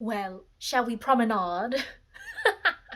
Well, shall we promenade?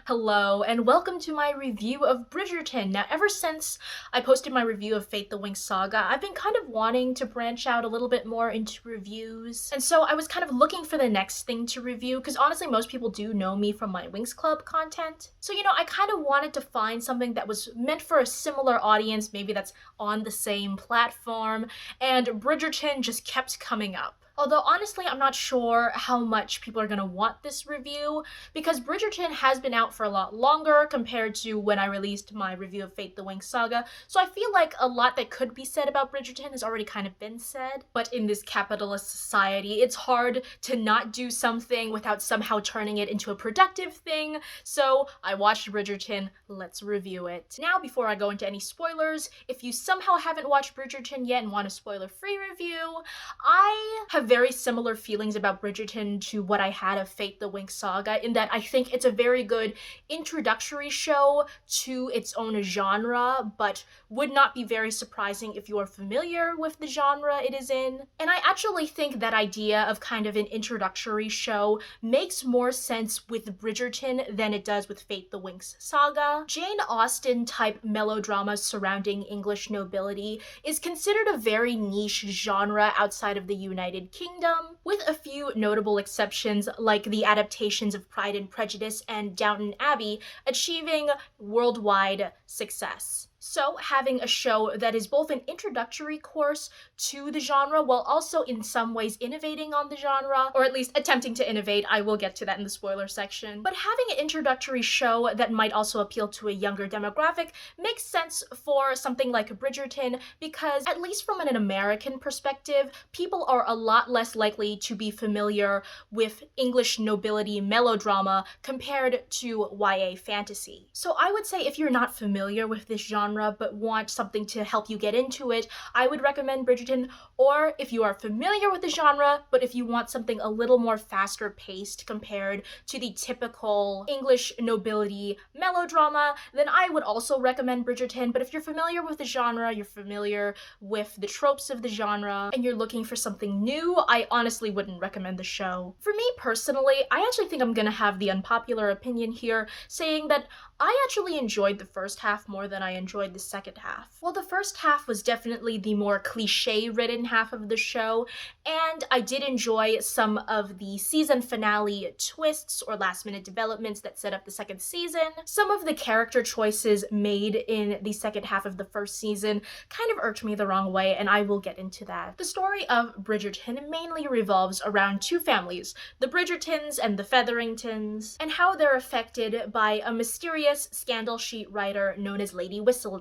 Hello, and welcome to my review of Bridgerton. Now, ever since I posted my review of Fate the Winx Saga, I've been kind of wanting to branch out a little bit more into reviews. And so I was kind of looking for the next thing to review, because honestly, most people do know me from my Winx Club content. So, I kind of wanted to find something that was meant for a similar audience, maybe that's on the same platform, and Bridgerton just kept coming up. Although honestly, I'm not sure how much people are gonna want this review, because Bridgerton has been out for a lot longer compared to when I released my review of Fate the Winx Saga, so I feel like a lot that could be said about Bridgerton has already kind of been said. But in this capitalist society, it's hard to not do something without somehow turning it into a productive thing, so I watched Bridgerton, let's review it. Now, before I go into any spoilers, if you somehow haven't watched Bridgerton yet and want a spoiler-free review, I have very similar feelings about Bridgerton to what I had of Fate the Winx Saga, in that I think it's a very good introductory show to its own genre, but would not be very surprising if you are familiar with the genre it is in. And I actually think that idea of kind of an introductory show makes more sense with Bridgerton than it does with Fate the Winx Saga. Jane Austen type melodrama surrounding English nobility is considered a very niche genre outside of the United Kingdom, with a few notable exceptions like the adaptations of Pride and Prejudice and Downton Abbey achieving worldwide success. So having a show that is both an introductory course to the genre while also in some ways innovating on the genre, or at least attempting to innovate, I will get to that in the spoiler section, but having an introductory show that might also appeal to a younger demographic makes sense for something like Bridgerton, because at least from an American perspective, people are a lot less likely to be familiar with English nobility melodrama compared to YA fantasy. So I would say if you're not familiar with this genre but want something to help you get into it, I would recommend Bridgerton. Or if you are familiar with the genre, but if you want something a little more faster paced compared to the typical English nobility melodrama, then I would also recommend Bridgerton. But if you're familiar with the genre, you're familiar with the tropes of the genre, and you're looking for something new, I honestly wouldn't recommend the show. For me personally, I actually think I'm gonna have the unpopular opinion here, saying that I actually enjoyed the first half more than I enjoyed the second half. Well, the first half was definitely the more cliche-ridden half of the show, and I did enjoy some of the season finale twists or last-minute developments that set up the second season. Some of the character choices made in the second half of the first season kind of irked me the wrong way, and I will get into that. The story of Bridgerton mainly revolves around two families, the Bridgertons and the Featheringtons, and how they're affected by a mysterious scandal sheet writer known as Lady Whistledown.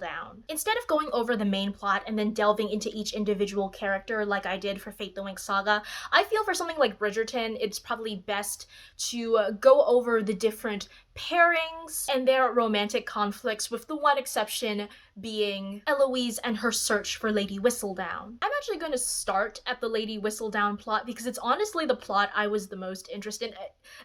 Instead of going over the main plot and then delving into each individual character like I did for Fate the Winx Saga, I feel for something like Bridgerton, it's probably best to go over the different pairings and their romantic conflicts, with the one exception being Eloise and her search for Lady Whistledown. I'm actually going to start at the Lady Whistledown plot because it's honestly the plot I was the most interested in.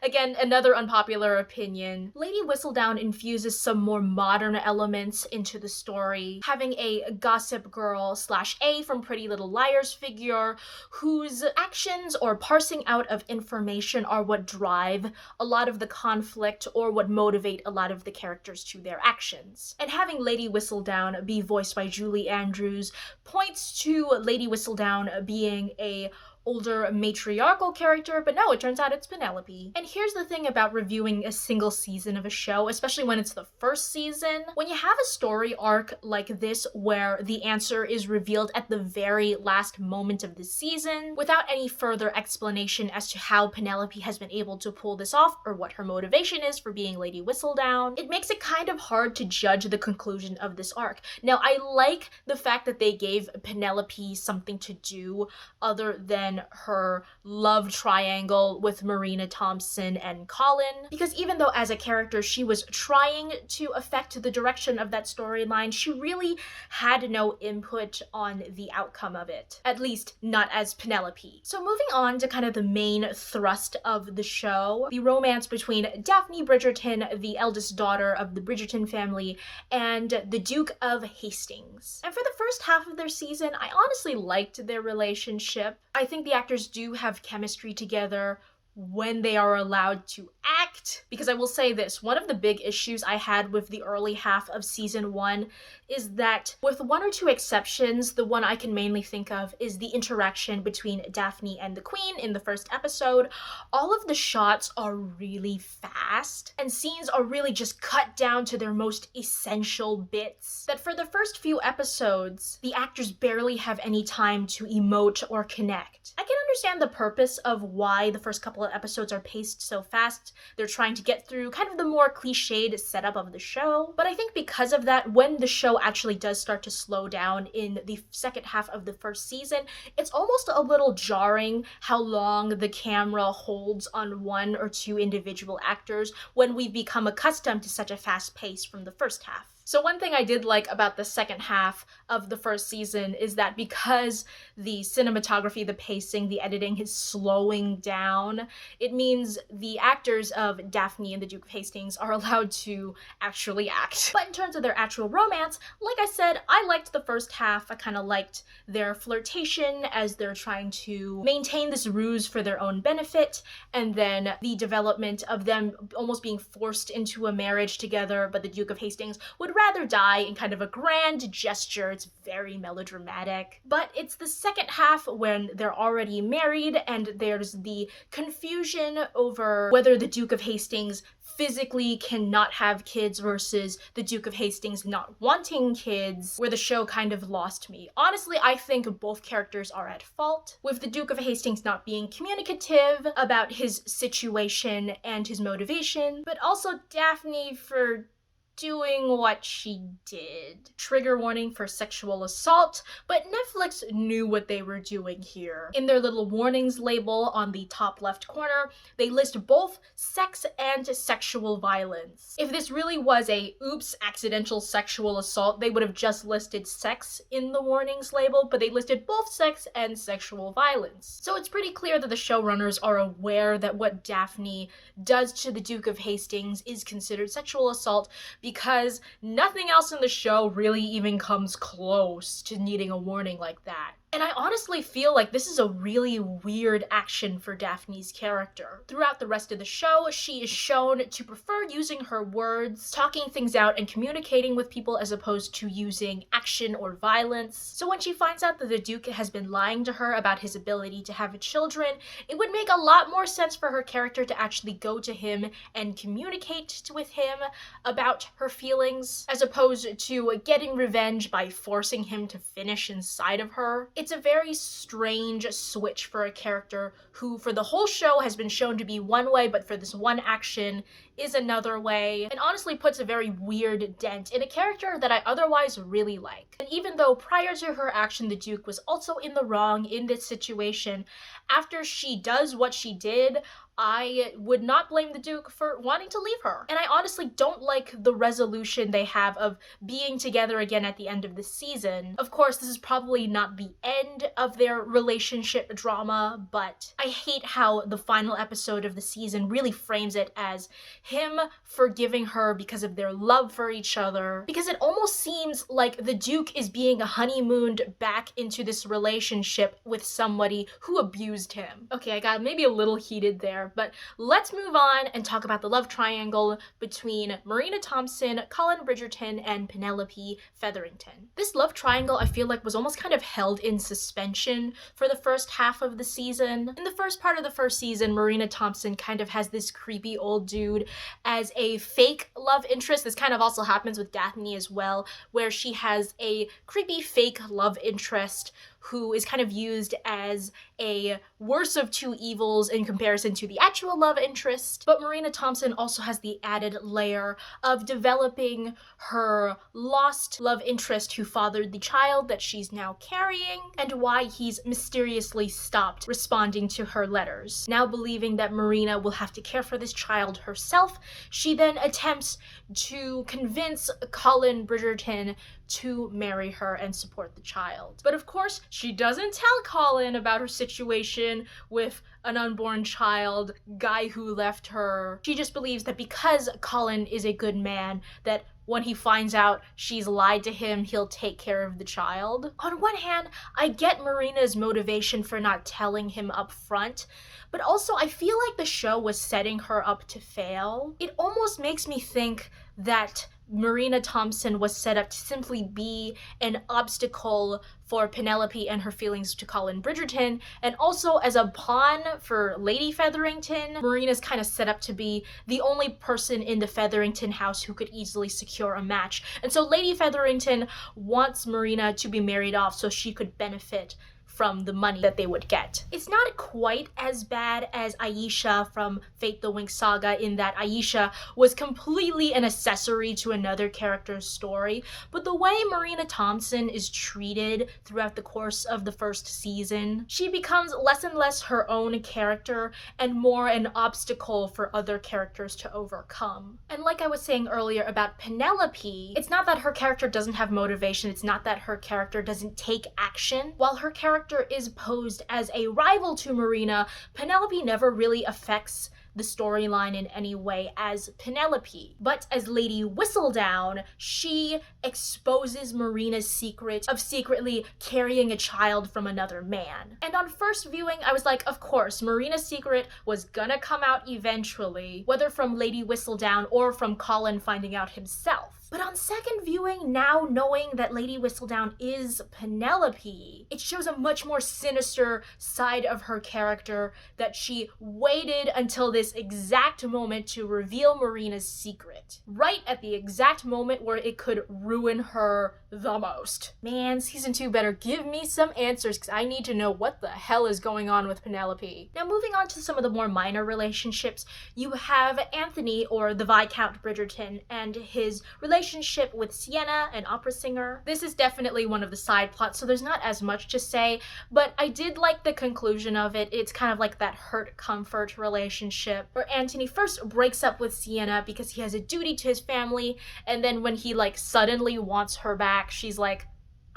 Again, another unpopular opinion. Lady Whistledown infuses some more modern elements into the story, having a gossip girl slash A from Pretty Little Liars figure whose actions or parsing out of information are what drive a lot of the conflict or what motivate a lot of the characters to their actions. And having Lady Whistledown be voiced by Julie Andrews points to Lady Whistledown being a older matriarchal character, but no, it turns out it's Penelope. And here's the thing about reviewing a single season of a show, especially when it's the first season. When you have a story arc like this where the answer is revealed at the very last moment of the season, without any further explanation as to how Penelope has been able to pull this off or what her motivation is for being Lady Whistledown, it makes it kind of hard to judge the conclusion of this arc. Now, I like the fact that they gave Penelope something to do other than her love triangle with Marina, Thompson, and Colin, because even though as a character she was trying to affect the direction of that storyline, she really had no input on the outcome of it, at least not as Penelope. So moving on to kind of the main thrust of the show, the romance between Daphne Bridgerton, the eldest daughter of the Bridgerton family, and the Duke of Hastings. And for the first half of their season, I honestly liked their relationship. I think the actors do have chemistry together when they are allowed to act. Because I will say this, one of the big issues I had with the early half of season 1 is that, with one or two exceptions, the one I can mainly think of is the interaction between Daphne and the Queen in the first episode. All of the shots are really fast, and scenes are really just cut down to their most essential bits. That for the first few episodes, the actors barely have any time to emote or connect. I can understand the purpose of why the first couple of episodes are paced so fast. They're trying to get through kind of the more cliched setup of the show. But I think because of that, when the show actually does start to slow down in the second half of the first season, it's almost a little jarring how long the camera holds on one or two individual actors when we've become accustomed to such a fast pace from the first half. So one thing I did like about the second half of the first season is that because the cinematography, the pacing, the editing is slowing down, it means the actors of Daphne and the Duke of Hastings are allowed to actually act. But in terms of their actual romance, like I said, I liked the first half. I kind of liked their flirtation as they're trying to maintain this ruse for their own benefit, and then the development of them almost being forced into a marriage together, but the Duke of Hastings would rather die in kind of a grand gesture. It's very melodramatic. But it's the second half when they're already married and there's the confusion over whether the Duke of Hastings physically cannot have kids versus the Duke of Hastings not wanting kids, where the show kind of lost me. Honestly, I think both characters are at fault, with the Duke of Hastings not being communicative about his situation and his motivation, but also Daphne for doing what she did. Trigger warning for sexual assault, but Netflix knew what they were doing here. In their little warnings label on the top left corner, they list both sex and sexual violence. If this really was a oops accidental sexual assault, they would have just listed sex in the warnings label, but they listed both sex and sexual violence. So it's pretty clear that the showrunners are aware that what Daphne does to the Duke of Hastings is considered sexual assault, because nothing else in the show really even comes close to needing a warning like that. And I honestly feel like this is a really weird action for Daphne's character. Throughout the rest of the show, she is shown to prefer using her words, talking things out, and communicating with people as opposed to using action or violence. So when she finds out that the Duke has been lying to her about his ability to have children, it would make a lot more sense for her character to actually go to him and communicate with him about her feelings, as opposed to getting revenge by forcing him to finish inside of her. It's a very strange switch for a character who for the whole show has been shown to be one way, but for this one action is another way, and honestly puts a very weird dent in a character that I otherwise really like. And even though prior to her action the Duke was also in the wrong in this situation, after she does what she did, I would not blame the Duke for wanting to leave her. And I honestly don't like the resolution they have of being together again at the end of the season. Of course, this is probably not the end of their relationship drama, but I hate how the final episode of the season really frames it as him forgiving her because of their love for each other, because it almost seems like the Duke is being honeymooned back into this relationship with somebody who abused him. Okay, I got maybe a little heated there, but let's move on and talk about the love triangle between Marina Thompson, Colin Bridgerton, and Penelope Featherington. This love triangle I feel like was almost kind of held in suspension for the first half of the season. In the first part of the first season, Marina Thompson kind of has this creepy old dude as a fake love interest. This kind of also happens with Daphne as well, where she has a creepy fake love interest who is kind of used as a worse of two evils in comparison to the actual love interest. But Marina Thompson also has the added layer of developing her lost love interest who fathered the child that she's now carrying, and why he's mysteriously stopped responding to her letters. Now believing that Marina will have to care for this child herself, she then attempts to convince Colin Bridgerton to marry her and support the child. But of course, she doesn't tell Colin about her situation with an unborn child, guy who left her. She just believes that because Colin is a good man, that when he finds out she's lied to him, he'll take care of the child. On one hand, I get Marina's motivation for not telling him up front, but also I feel like the show was setting her up to fail. It almost makes me think that Marina Thompson was set up to simply be an obstacle for Penelope and her feelings to Colin Bridgerton, and also as a pawn for Lady Featherington. Marina's kind of set up to be the only person in the Featherington house who could easily secure a match. And so Lady Featherington wants Marina to be married off so she could benefit from the money that they would get. It's not quite as bad as Aisha from Fate the Winx Saga, in that Aisha was completely an accessory to another character's story, but the way Marina Thompson is treated throughout the course of the first season, she becomes less and less her own character and more an obstacle for other characters to overcome. And like I was saying earlier about Penelope, it's not that her character doesn't have motivation, it's not that her character doesn't take action. While her character is posed as a rival to Marina, Penelope never really affects the storyline in any way as Penelope. But as Lady Whistledown, she exposes Marina's secret of secretly carrying a child from another man. And on first viewing, I was like, of course, Marina's secret was gonna come out eventually, whether from Lady Whistledown or from Colin finding out himself. But on second viewing, now knowing that Lady Whistledown is Penelope, it shows a much more sinister side of her character, that she waited until this exact moment to reveal Marina's secret. Right at the exact moment where it could ruin her the most. Man, season 2 better give me some answers, because I need to know what the hell is going on with Penelope. Now moving on to some of the more minor relationships, you have Anthony, or the Viscount Bridgerton, and his relationship with Siena, an opera singer. This is definitely one of the side plots, so there's not as much to say, but I did like the conclusion of it. It's kind of like that hurt-comfort relationship, where Anthony first breaks up with Siena because he has a duty to his family, and then when he suddenly wants her back, she's like,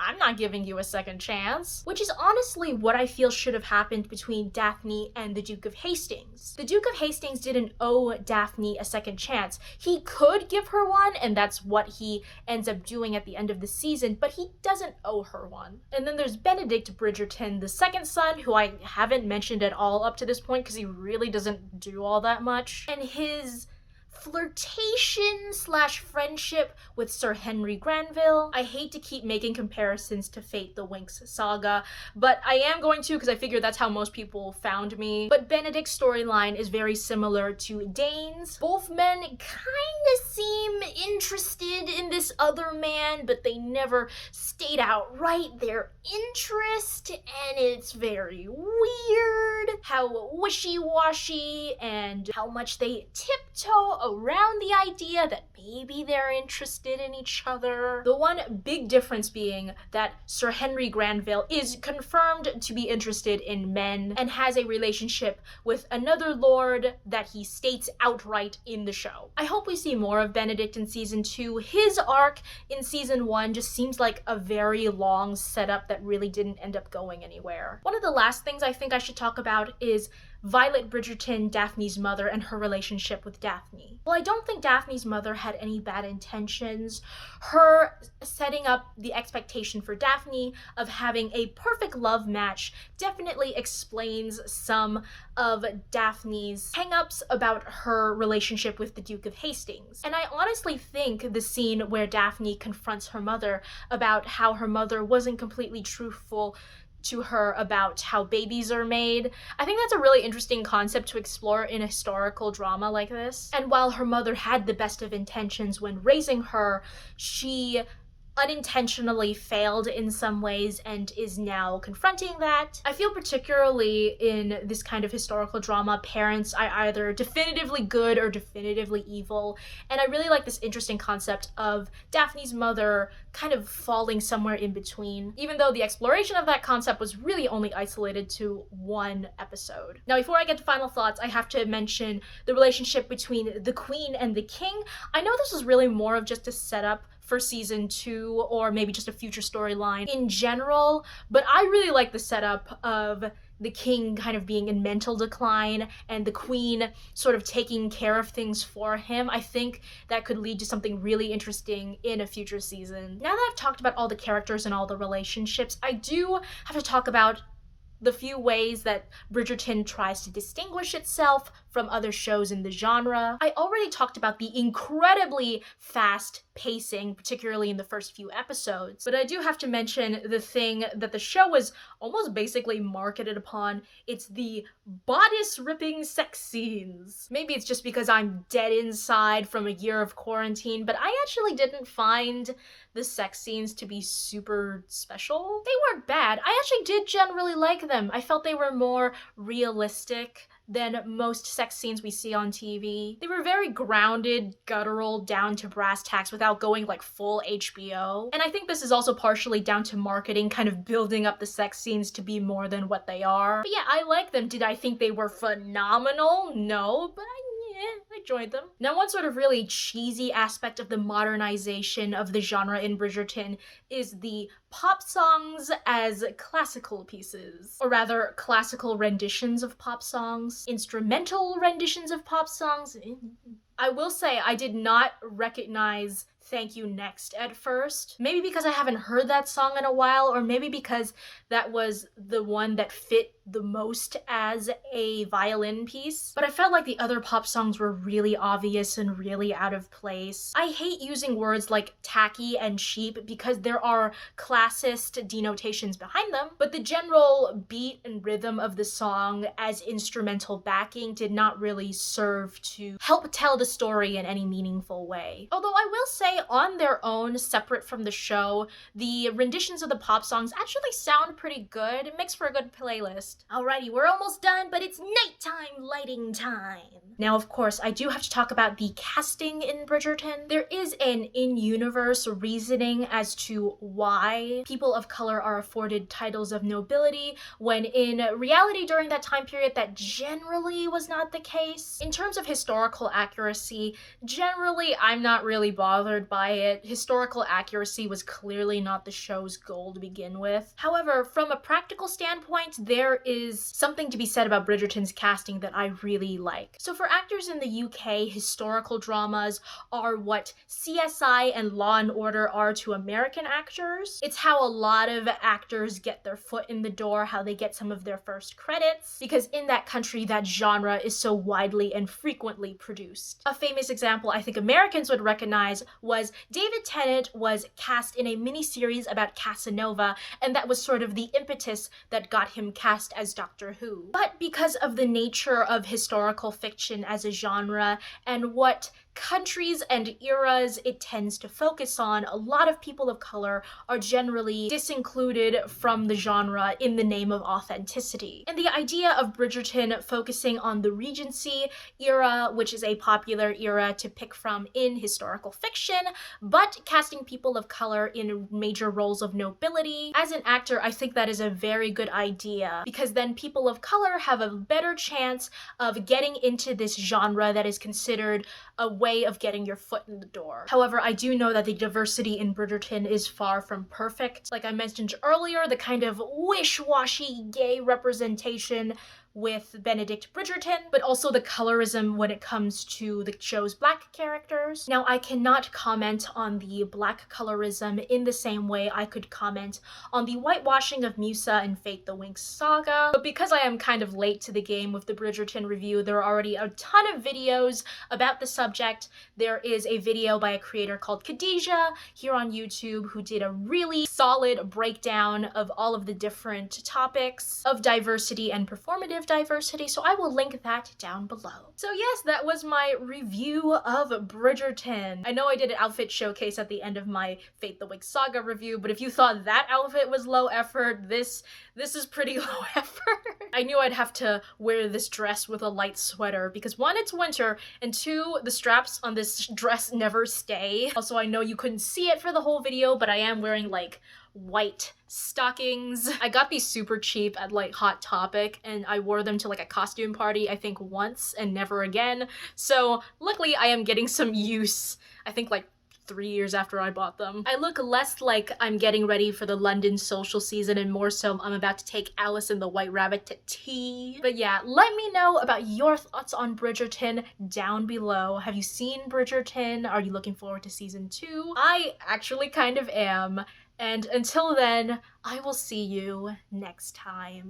I'm not giving you a second chance. Which is honestly what I feel should have happened between Daphne and the Duke of Hastings. The Duke of Hastings didn't owe Daphne a second chance. He could give her one, and that's what he ends up doing at the end of the season, but he doesn't owe her one. And then there's Benedict Bridgerton, the second son, who I haven't mentioned at all up to this point because he really doesn't do all that much. And his flirtation / friendship with Sir Henry Granville. I hate to keep making comparisons to Fate the Winx Saga, but I am going to because I figure that's how most people found me. But Benedict's storyline is very similar to Dane's. Both men kind of seem interested in this other man, but they never state outright their interest, and it's very weird how wishy-washy and how much they tiptoe around the idea that maybe they're interested in each other. The one big difference being that Sir Henry Granville is confirmed to be interested in men and has a relationship with another lord that he states outright in the show. I hope we see more of Benedict in season 2. His arc in season 1 just seems like a very long setup that really didn't end up going anywhere. One of the last things I think I should talk about is Violet Bridgerton, Daphne's mother, and her relationship with Daphne. Well, I don't think Daphne's mother had any bad intentions. Her setting up the expectation for Daphne of having a perfect love match definitely explains some of Daphne's hang-ups about her relationship with the Duke of Hastings. And I honestly think the scene where Daphne confronts her mother about how her mother wasn't completely truthful to her about how babies are made, I think that's a really interesting concept to explore in a historical drama like this. And while her mother had the best of intentions when raising her, she unintentionally failed in some ways and is now confronting that. I feel particularly in this kind of historical drama, parents are either definitively good or definitively evil, and I really like this interesting concept of Daphne's mother kind of falling somewhere in between, even though the exploration of that concept was really only isolated to one episode. Now, before I get to final thoughts, I have to mention the relationship between the Queen and the King. I know this was really more of just a setup for season 2 or maybe just a future storyline in general, but I really like the setup of the king kind of being in mental decline and the queen sort of taking care of things for him. I think that could lead to something really interesting in a future season. Now that I've talked about all the characters and all the relationships, I do have to talk about the few ways that Bridgerton tries to distinguish itself from other shows in the genre. I already talked about the incredibly fast pacing, particularly in the first few episodes, but I do have to mention the thing that the show was almost basically marketed upon. It's the bodice-ripping sex scenes. Maybe it's just because I'm dead inside from a year of quarantine, but I actually didn't find the sex scenes to be super special. They weren't bad. I actually did generally like them. I felt they were more realistic than most sex scenes we see on TV. They were very grounded, guttural, down to brass tacks without going like full HBO. And I think this is also partially down to marketing, kind of building up the sex scenes to be more than what they are. But yeah, I like them. Did I think they were phenomenal? No, but I enjoyed them. Now, one sort of really cheesy aspect of the modernization of the genre in Bridgerton is the pop songs as classical pieces, or rather classical renditions of pop songs, instrumental renditions of pop songs. I will say I did not recognize Thank You Next at first. Maybe because I haven't heard that song in a while, or maybe because that was the one that fit the most as a violin piece. But I felt like the other pop songs were really obvious and really out of place. I hate using words like tacky and cheap because there are classist denotations behind them, but the general beat and rhythm of the song as instrumental backing did not really serve to help tell the story in any meaningful way. Although I will say, on their own, separate from the show, the renditions of the pop songs actually sound pretty good. It makes for a good playlist. Alrighty, we're almost done, but it's nighttime lighting time. Now, of course, I do have to talk about the casting in Bridgerton. There is an in-universe reasoning as to why people of color are afforded titles of nobility, when in reality during that time period that generally was not the case. In terms of historical accuracy, generally I'm not really bothered by it. Historical accuracy was clearly not the show's goal to begin with. However, from a practical standpoint, there is something to be said about Bridgerton's casting that I really like. So for actors in the UK, historical dramas are what CSI and Law and Order are to American actors. It's how a lot of actors get their foot in the door, how they get some of their first credits, because in that country that genre is so widely and frequently produced. A famous example I think Americans would recognize was David Tennant was cast in a miniseries about Casanova, and that was sort of the impetus that got him cast as Doctor Who. But because of the nature of historical fiction as a genre and what countries and eras it tends to focus on, a lot of people of color are generally disincluded from the genre in the name of authenticity. And the idea of Bridgerton focusing on the Regency era, which is a popular era to pick from in historical fiction, but casting people of color in major roles of nobility, as an actor, I think that is a very good idea, because then people of color have a better chance of getting into this genre that is considered a way of getting your foot in the door. However, I do know that the diversity in Bridgerton is far from perfect. Like I mentioned earlier, the kind of wish-washy gay representation with Benedict Bridgerton, but also the colorism when it comes to the show's black characters. Now, I cannot comment on the black colorism in the same way I could comment on the whitewashing of Musa and Fate the Winx saga, but because I am kind of late to the game with the Bridgerton review, there are already a ton of videos about the subject. There is a video by a creator called Khadijah here on YouTube who did a really solid breakdown of all of the different topics of diversity and performative diversity, so I will link that down below. So yes, that was my review of Bridgerton. I know I did an outfit showcase at the end of my Fate the Winx saga review, but if you thought that outfit was low effort, this is pretty low effort. I knew I'd have to wear this dress with a light sweater because one, it's winter, and two, the straps on this dress never stay. Also, I know you couldn't see it for the whole video, but I am wearing like white stockings. I got these super cheap at like Hot Topic and I wore them to like a costume party I think once and never again. So luckily I am getting some use, I think like 3 years after I bought them. I look less like I'm getting ready for the London social season and more so I'm about to take Alice and the White Rabbit to tea. But yeah, let me know about your thoughts on Bridgerton down below. Have you seen Bridgerton? Are you looking forward to season 2? I actually kind of am. And until then, I will see you next time.